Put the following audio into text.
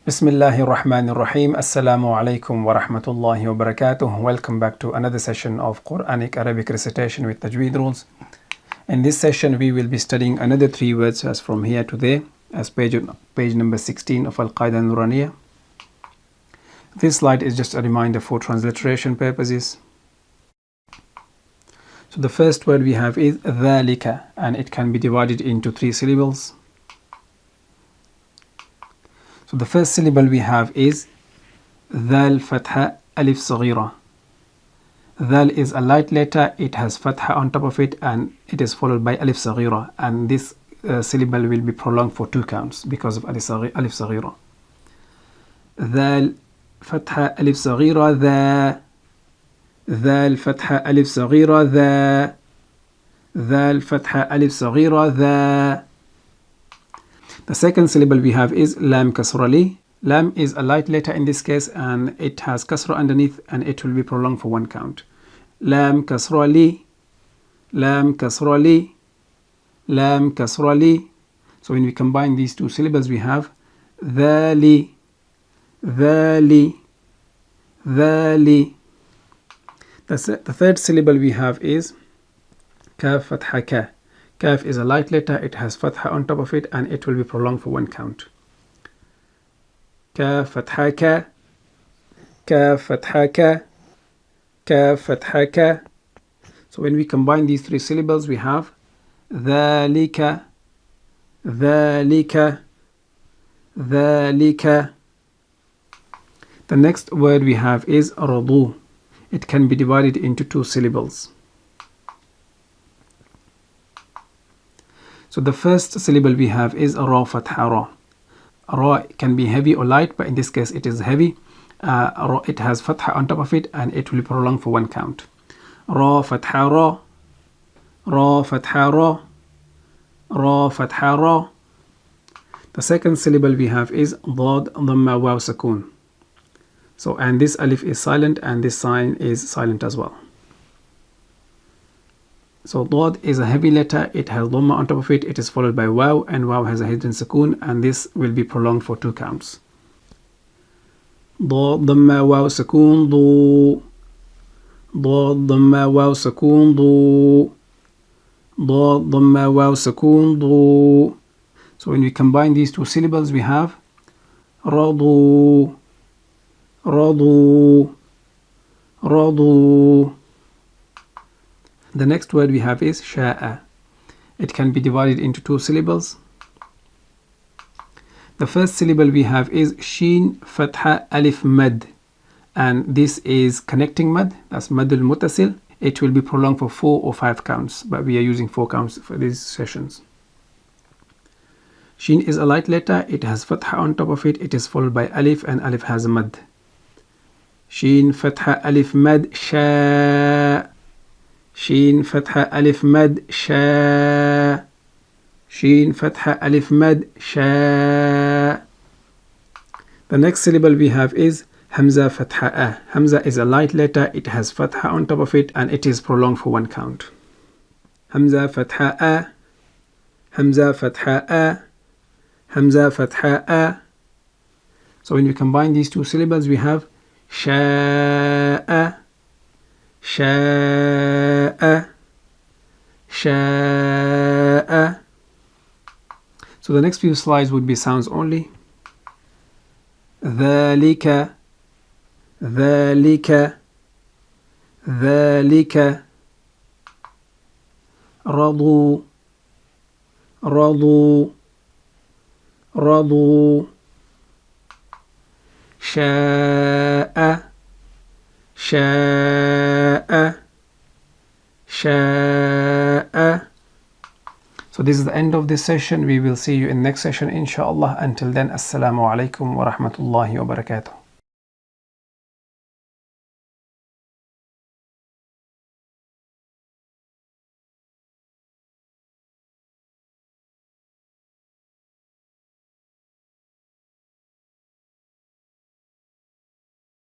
Bismillahir Rahmanir Rahim. Assalamu alaikum wa rahmatullahi wa barakatuh. Welcome back to another session of Qur'anic Arabic recitation with Tajweed rules. In this session, we will be studying another 3 words as from here to there, as page number 16 of Al-Qaida Nuraniya. This slide is just a reminder for transliteration purposes. So the first word we have is ذَلِكَ, and it can be divided into 3 syllables. So the first syllable we have is ذال فتحة ألف صغيرة. Dhal is a light letter, it has fatha on top of it, and it is followed by alif صغيرة, and this syllable will be prolonged for 2 counts because of alif صغيرة. ذال فتحة ألف صغيرة ذا. ذال فتحة ألف صغيرة ذا. ذال فتحة ألف صغيرة ذا. The second syllable we have is lam kasra li. Lam is a light letter in this case, and it has kasra underneath, and it will be prolonged for 1 count. Lam kasra li. Lam kasra li. Lam kasra li. So when we combine these 2 syllables, we have dhali. Dhali. Dhali. The third syllable we have is kaf fatha ka. Kaf is a light letter, it has fatha on top of it, and it will be prolonged for 1 count. Kaf fatha ka. Kaf fatha ka. Kaf fatha ka. So when we combine these 3 syllables, we have dhalika. Dhalika. Dhalika. The next word we have is radu. It can be divided into 2 syllables. So the first syllable we have is ra fatha ra. Ra can be heavy or light, but in this case it is heavy. It has fatha on top of it, and it will be prolonged for 1 count. Ra fatha ra. Ra fatha ra. Ra fatha ra. The second syllable we have is dad dhamma waw sukoon. So, and this alif is silent, and this sign is silent as well. So dad is a heavy letter, it has dhamma on top of it, it is followed by waw, and waw has a hidden sukoon, and this will be prolonged for 2 counts. Dad dhamma waw sukoon du. Dad dhamma waw sukoon du. Dad dhamma waw sukoon du. So when we combine these 2 syllables, we have radu. Radu. Radu. The next word we have is sha'a. It can be divided into 2 syllables. The first syllable we have is sheen fatha alif mad, and this is connecting mad, that's madul mutasil. It will be prolonged for 4 or 5 counts, but we are using 4 counts for these sessions. Sheen is a light letter, it has fatha on top of it, it is followed by alif, and alif has a mad. Sheen fatha alif mad sha. Sheen fatha alif mad sha. Sheen fatha alif mad sha. The next syllable we have is hamza fatha a. Hamza is a light letter, it has fatha on top of it, and it is prolonged for 1 count. Hamza fatha a. Hamza fatha a. Hamza fatha a. So when you combine these 2 syllables, we have sha'a. Sha'a. Sha'a. So the next few slides would be sounds only. Dhalika. Dhalika. Dhalika. Radu. Radu. Radu. Sha'a. Sha'a. Sha'a. So this is the end of this session. We will see you in next session inshallah. Until then, assalamu alaikum wa rahmatullahi wa barakatuh.